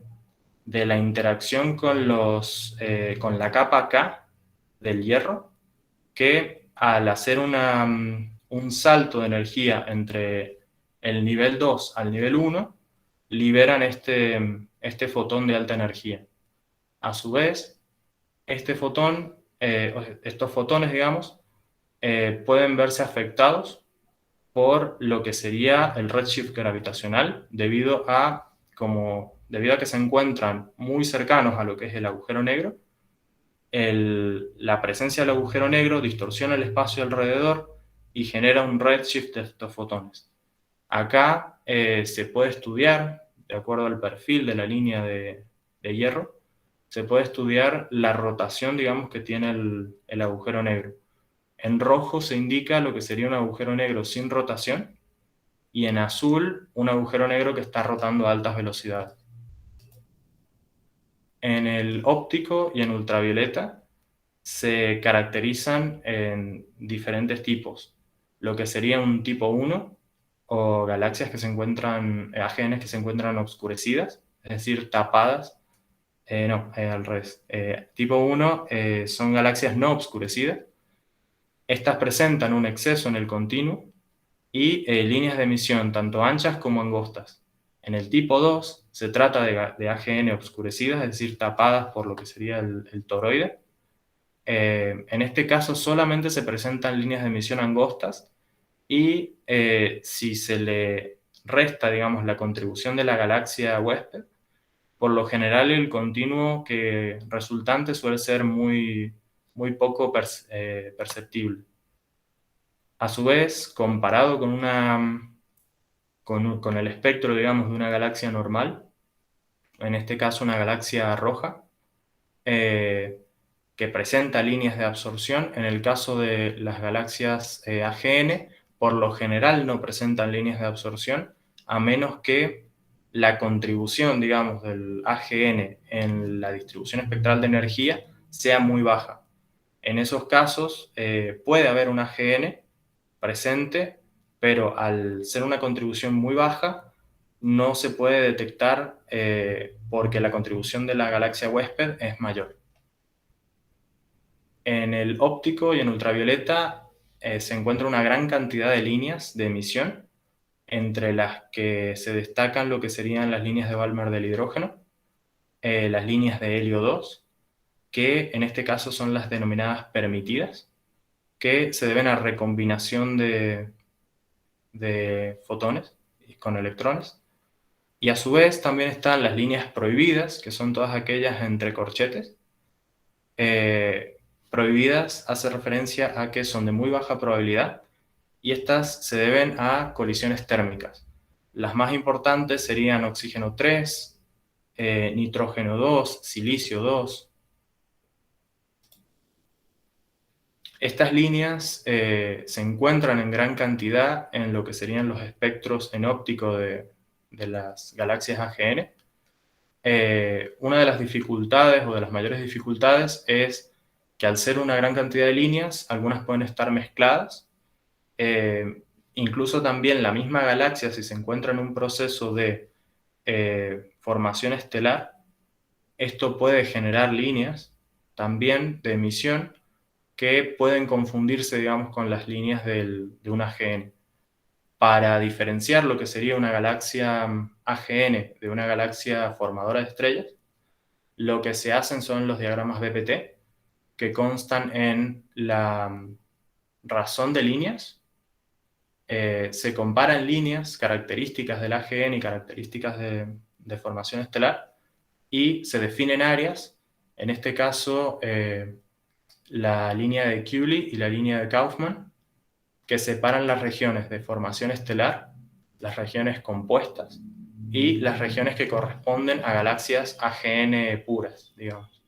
de la interacción con la capa K del hierro, que al hacer un salto de energía entre el nivel 2 al nivel 1, liberan este fotón de alta energía. A su vez, estos fotones, digamos, pueden verse afectados por lo que sería el redshift gravitacional, debido a que se encuentran muy cercanos a lo que es el agujero negro. La presencia del agujero negro distorsiona el espacio alrededor y genera un redshift de estos fotones. Acá se puede estudiar, de acuerdo al perfil de la línea de hierro, se puede estudiar la rotación, digamos, que tiene el agujero negro. En rojo se indica lo que sería un agujero negro sin rotación, y en azul un agujero negro que está rotando a altas velocidades. En el óptico y en ultravioleta se caracterizan en diferentes tipos. Lo que sería un tipo 1, o galaxias que se encuentran, AGNs que se encuentran obscurecidas, es decir, tapadas. Al revés. Tipo 1 son galaxias no obscurecidas. Estas presentan un exceso en el continuo y líneas de emisión tanto anchas como angostas. En el tipo 2 se trata de AGN obscurecidas, es decir, tapadas por lo que sería el toroide. En este caso solamente se presentan líneas de emisión angostas, y si se le resta, digamos, la contribución de la galaxia huésped, por lo general el continuo resultante suele ser muy, muy poco perceptible. A su vez, comparado con el espectro, digamos, de una galaxia normal, en este caso una galaxia roja, que presenta líneas de absorción, en el caso de las galaxias AGN, por lo general no presentan líneas de absorción, a menos que la contribución, digamos, del AGN en la distribución espectral de energía sea muy baja. En esos casos puede haber un AGN presente, pero al ser una contribución muy baja, no se puede detectar porque la contribución de la galaxia huésped es mayor. En el óptico y en ultravioleta se encuentra una gran cantidad de líneas de emisión, entre las que se destacan lo que serían las líneas de Balmer del hidrógeno, las líneas de helio 2, que en este caso son las denominadas permitidas, que se deben a recombinación de fotones con electrones. Y a su vez también están las líneas prohibidas, que son todas aquellas entre corchetes. Prohibidas hace referencia a que son de muy baja probabilidad, y estas se deben a colisiones térmicas. Las más importantes serían oxígeno 3, nitrógeno 2, silicio 2. Estas líneas se encuentran en gran cantidad en lo que serían los espectros en óptico de las galaxias AGN. Una de las dificultades, o de las mayores dificultades, es que al ser una gran cantidad de líneas, algunas pueden estar mezcladas. Incluso también la misma galaxia, si se encuentra en un proceso de formación estelar, esto puede generar líneas también de emisión que pueden confundirse, digamos, con las líneas de un AGN. Para diferenciar lo que sería una galaxia AGN de una galaxia formadora de estrellas, lo que se hacen son los diagramas BPT, que constan en la razón de líneas. Se comparan líneas, características del AGN y características de formación estelar, y se definen áreas, en este caso la línea de Keeling y la línea de Kaufman, que separan las regiones de formación estelar, las regiones compuestas, y las regiones que corresponden a galaxias AGN puras, digamos.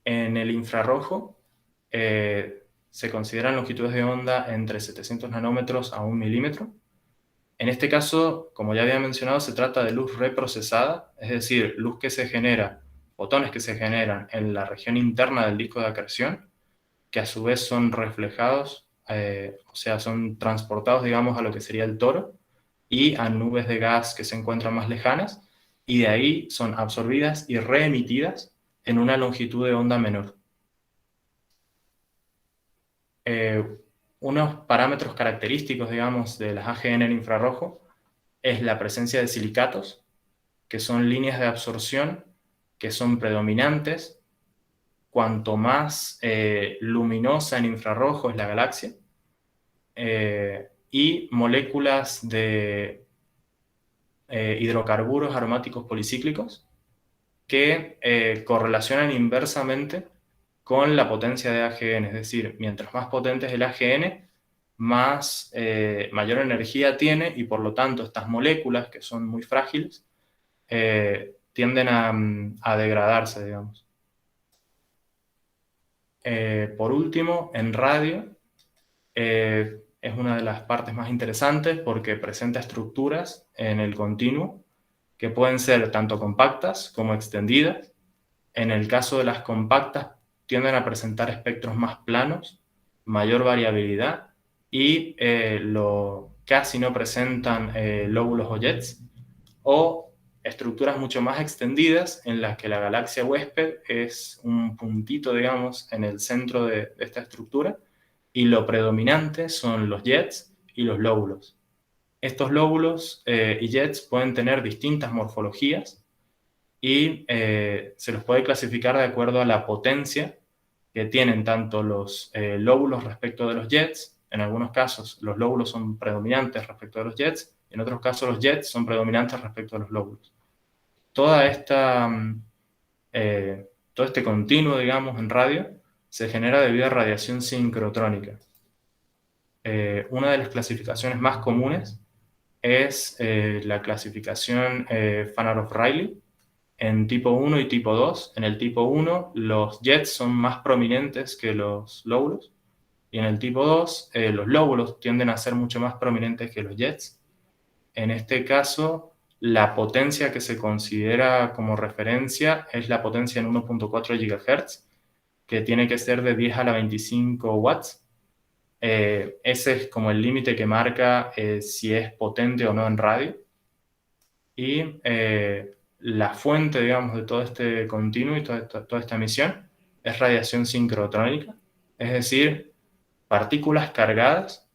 En el infrarrojo se consideran longitudes de onda entre 700 nanómetros a 1 milímetro. En este caso, como ya había mencionado, se trata de luz reprocesada, es decir, luz que se genera, fotones que se generan en la región interna del disco de acreción, que a su vez son reflejados, o sea, son transportados, digamos, a lo que sería el toro, y a nubes de gas que se encuentran más lejanas, y de ahí son absorbidas y reemitidas en una longitud de onda menor. Unos parámetros característicos, digamos, de las AGN en infrarrojo es la presencia de silicatos, que son líneas de absorción que son predominantes cuanto más luminosa en infrarrojo es la galaxia, y moléculas de hidrocarburos aromáticos policíclicos que correlacionan inversamente con la potencia de AGN, es decir, mientras más potente es el AGN, mayor energía tiene, y por lo tanto estas moléculas, que son muy frágiles, tienden a degradarse, digamos. Por último, en radio, es una de las partes más interesantes porque presenta estructuras en el continuo que pueden ser tanto compactas como extendidas. En el caso de las compactas, tienden a presentar espectros más planos, mayor variabilidad, y casi no presentan lóbulos o jets, o estructuras mucho más extendidas en las que la galaxia huésped es un puntito, digamos, en el centro de esta estructura, y lo predominante son los jets y los lóbulos. Estos lóbulos y jets pueden tener distintas morfologías y se los puede clasificar de acuerdo a la potencia que tienen tanto los lóbulos respecto de los jets. En algunos casos los lóbulos son predominantes respecto de los jets, y en otros casos los jets son predominantes respecto de los lóbulos. Todo este continuo, digamos, en radio se genera debido a radiación sincrotrónica. Una de las clasificaciones más comunes es la clasificación Fanarov-Riley en tipo 1 y tipo 2. En el tipo 1 los jets son más prominentes que los lóbulos, y en el tipo 2 los lóbulos tienden a ser mucho más prominentes que los jets. En este caso, la potencia que se considera como referencia es la potencia en 1.4 GHz, que tiene que ser de 10 a la 25 watts. Ese es como el límite que marca si es potente o no en radio. Y la fuente, digamos, de todo este continuo y toda esta emisión es radiación sincrotrónica, es decir, partículas cargadas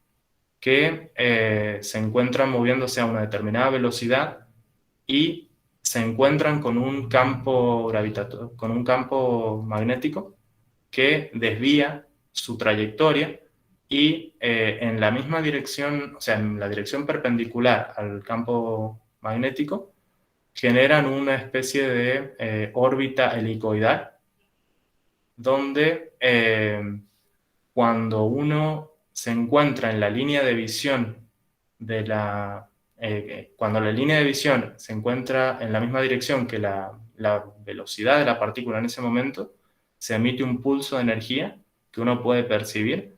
que se encuentran moviéndose a una determinada velocidad y se encuentran con un campo con un campo magnético que desvía su trayectoria, y en la misma dirección, o sea, en la dirección perpendicular al campo magnético, generan una especie de órbita helicoidal, donde cuando uno se encuentra en la línea de visión cuando la línea de visión se encuentra en la misma dirección que la velocidad de la partícula en ese momento, se emite un pulso de energía que uno puede percibir.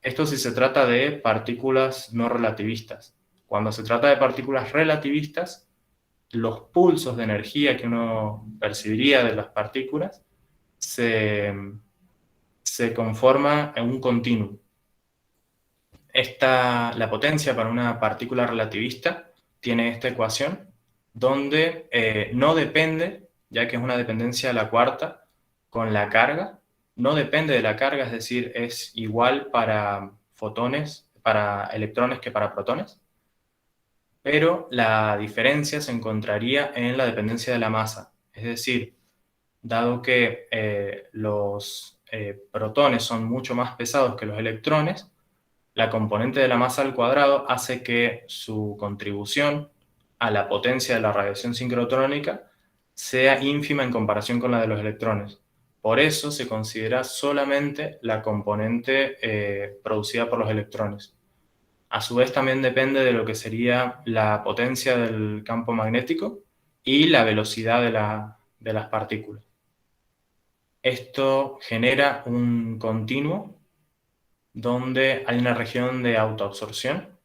Esto si se trata de partículas no relativistas. Cuando se trata de partículas relativistas, los pulsos de energía que uno percibiría de las partículas se conforma en un continuo. La potencia para una partícula relativista tiene esta ecuación, donde no depende, ya que es una dependencia de la cuarta, con la carga. No depende de la carga, es decir, es igual para fotones, para electrones que para protones, pero la diferencia se encontraría en la dependencia de la masa. Es decir, dado que los protones son mucho más pesados que los electrones, la componente de la masa al cuadrado hace que su contribución a la potencia de la radiación sincrotrónica sea ínfima en comparación con la de los electrones. Por eso se considera solamente la componente producida por los electrones. A su vez también depende de lo que sería la potencia del campo magnético y la velocidad de las partículas. Esto genera un continuo donde hay una región de autoabsorción,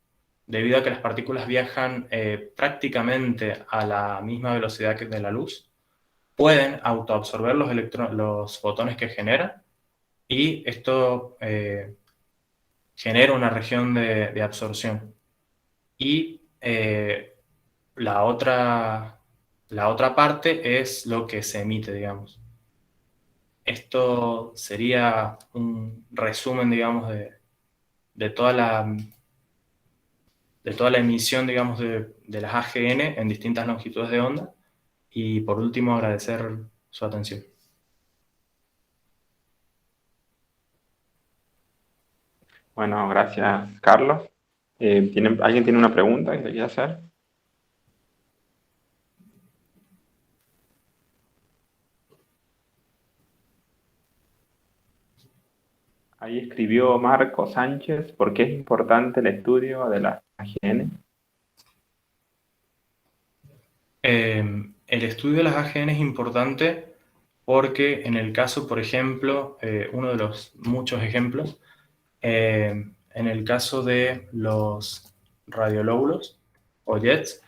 debido a que las partículas viajan prácticamente a la misma velocidad que de la luz, pueden autoabsorber los fotones que generan, y esto genera una región de absorción. Y la otra parte es lo que se emite, digamos. Esto sería un resumen, digamos, de toda la emisión, digamos, de las AGN en distintas longitudes de onda. Y por último, agradecer su atención.
Bueno, gracias, Carlos. ¿Alguien tiene una pregunta que le quiera hacer? Ahí escribió Marco Sánchez: ¿por qué es importante el estudio de las AGN?
El estudio de las AGN es importante porque en el caso, por ejemplo, uno de los muchos ejemplos, en el caso de los radiolóbulos o jets,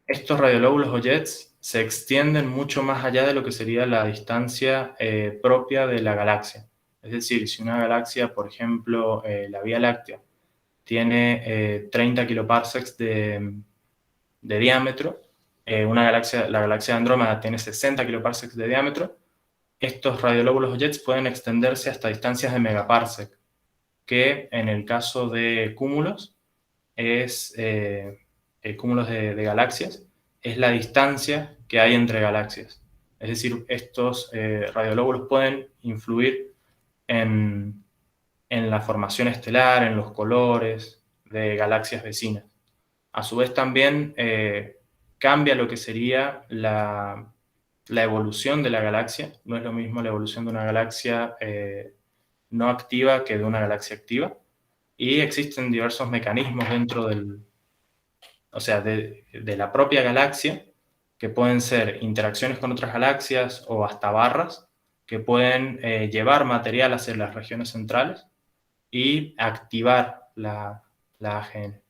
estos radiolóbulos o jets se extienden mucho más allá de lo que sería la distancia propia de la galaxia. Es decir, si una galaxia, por ejemplo, la Vía Láctea, tiene 30 kiloparsecs de diámetro, la galaxia de Andrómeda tiene 60 kiloparsecs de diámetro, estos radiolóbulos o jets pueden extenderse hasta distancias de megaparsec, que en el caso de cúmulos cúmulos de galaxias, es la distancia que hay entre galaxias. Es decir, estos radiolóbulos pueden influir en la formación estelar, en los colores de galaxias vecinas. A su vez también cambia lo que sería la evolución de la galaxia. No es lo mismo la evolución de una galaxia no activa que de una galaxia activa. Y existen diversos mecanismos dentro de la propia galaxia, que pueden ser interacciones con otras galaxias o hasta barras, que pueden llevar material hacia las regiones centrales y activar la AGN.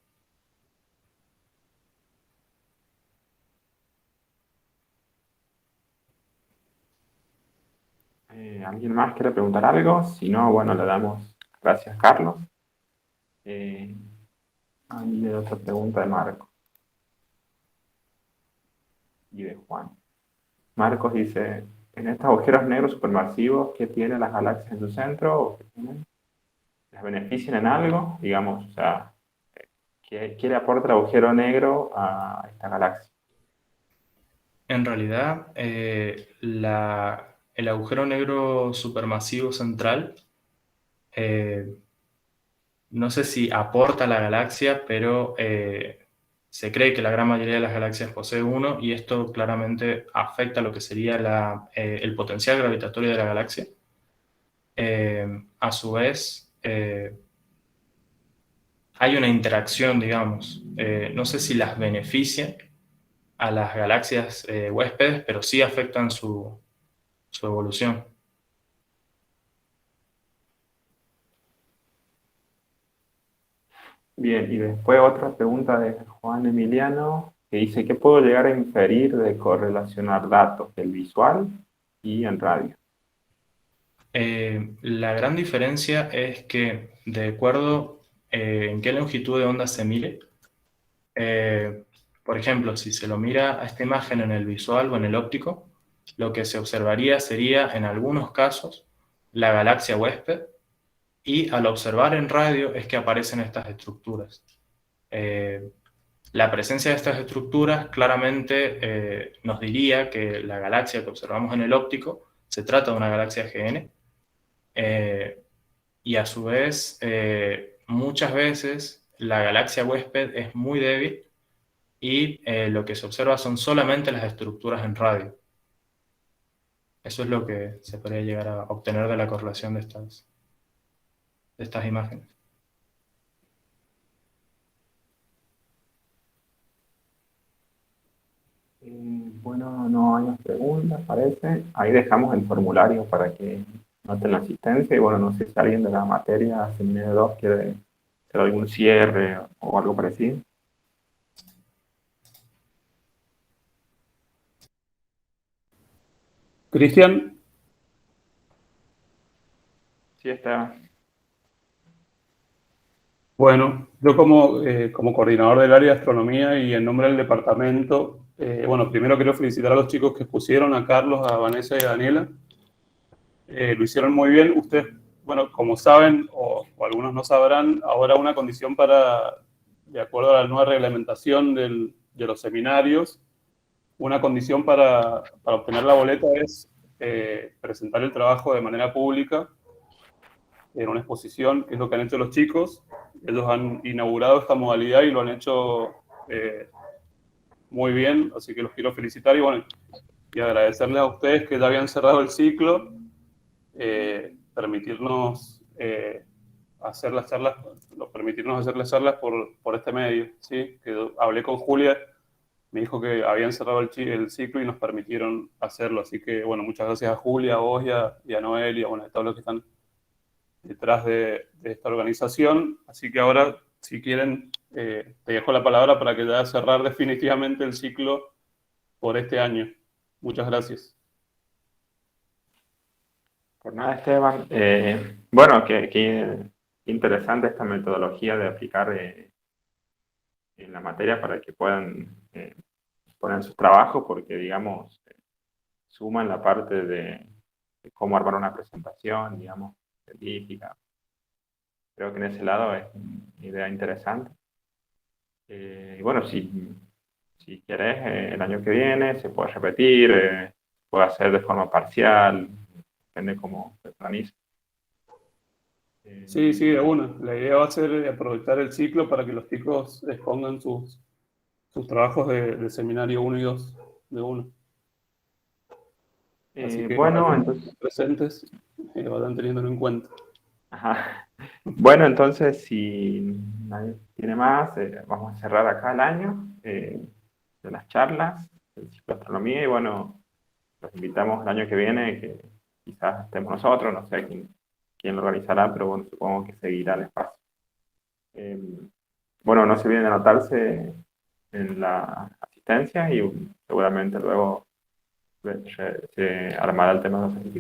¿Alguien más quiere preguntar algo? Si no, bueno, le damos gracias, Carlos. Ahí hay otra pregunta de Marco y de Juan. Marcos dice: en estos agujeros negros supermasivos, ¿qué tienen las galaxias en su centro? ¿O qué tienen? ¿Les benefician en algo? Digamos, o sea, ¿qué le aporta el agujero negro a esta galaxia?
En realidad, el agujero negro supermasivo central, no sé si aporta a la galaxia, pero se cree que la gran mayoría de las galaxias posee uno, y esto claramente afecta lo que sería el potencial gravitatorio de la galaxia. A su vez, hay una interacción, digamos. No sé si las beneficia a las galaxias huéspedes, pero sí afectan su evolución.
Bien, y después otra pregunta de Juan Emiliano, que dice: ¿qué puedo llegar a inferir de correlacionar datos del visual y en radio?
La gran diferencia es que, de acuerdo en qué longitud de onda se mire, por ejemplo, si se lo mira a esta imagen en el visual o en el óptico, lo que se observaría sería, en algunos casos, la galaxia huésped, y al observar en radio es que aparecen estas estructuras. La presencia de estas estructuras claramente nos diría que la galaxia que observamos en el óptico se trata de una galaxia GN, y a su vez muchas veces la galaxia huésped es muy débil y lo que se observa son solamente las estructuras en radio. Eso es lo que se podría llegar a obtener de la correlación de estas imágenes.
Bueno, no hay más preguntas, parece. Ahí dejamos el formulario para que noten la asistencia. Y bueno, no sé si alguien de la materia Seminario 2 quiere hacer algún cierre o algo parecido.
Cristian,
Sí, está.
bueno, yo como coordinador del área de astronomía y en nombre del departamento, bueno, primero quiero felicitar a los chicos que pusieron, a Carlos, a Vanessa y a Daniela. Lo hicieron muy bien. Ustedes, bueno, como saben, o algunos no sabrán, ahora una condición de acuerdo a la nueva reglamentación de los seminarios, una condición para obtener la boleta es presentar el trabajo de manera pública en una exposición, que es lo que han hecho los chicos. Ellos han inaugurado esta modalidad y lo han hecho muy bien, así que los quiero felicitar y bueno, y agradecerles a ustedes que ya habían cerrado el ciclo, permitirnos hacer las charlas, permitirnos hacer las charlas por este medio, ¿sí? Que hablé con Julia, me dijo que habían cerrado el ciclo y nos permitieron hacerlo, así que bueno, muchas gracias a Julia, a vos y a Noel y a, bueno, a todos los que están detrás de esta organización. Así que ahora, si quieren, te dejo la palabra para que ya cerrar definitivamente el ciclo por este año. Muchas gracias.
Por nada, Esteban. Bueno, qué interesante esta metodología de aplicar en la materia para que puedan poner sus trabajos, porque, digamos, suman la parte de cómo armar una presentación, digamos, científica. Creo que en ese lado es una idea interesante. Y bueno, si querés, el año que viene se puede repetir, puede hacer de forma parcial, depende cómo se organice.
Sí, sí, de una. La idea va a ser aprovechar el ciclo para que los chicos expongan sus trabajos de seminario 1 y 2 de uno. Así que para
Bueno,
los
entonces,
presentes vayan teniéndolo en cuenta.
ajá. Bueno, entonces, si nadie tiene más, vamos a cerrar acá el año de las charlas, del ciclo de astronomía, y bueno, los invitamos el año que viene, que quizás estemos nosotros, no sé quién lo organizará, pero bueno, supongo que seguirá el espacio. Bueno, no se olviden de anotarse en la asistencia y seguramente luego se armará el tema de los certificados.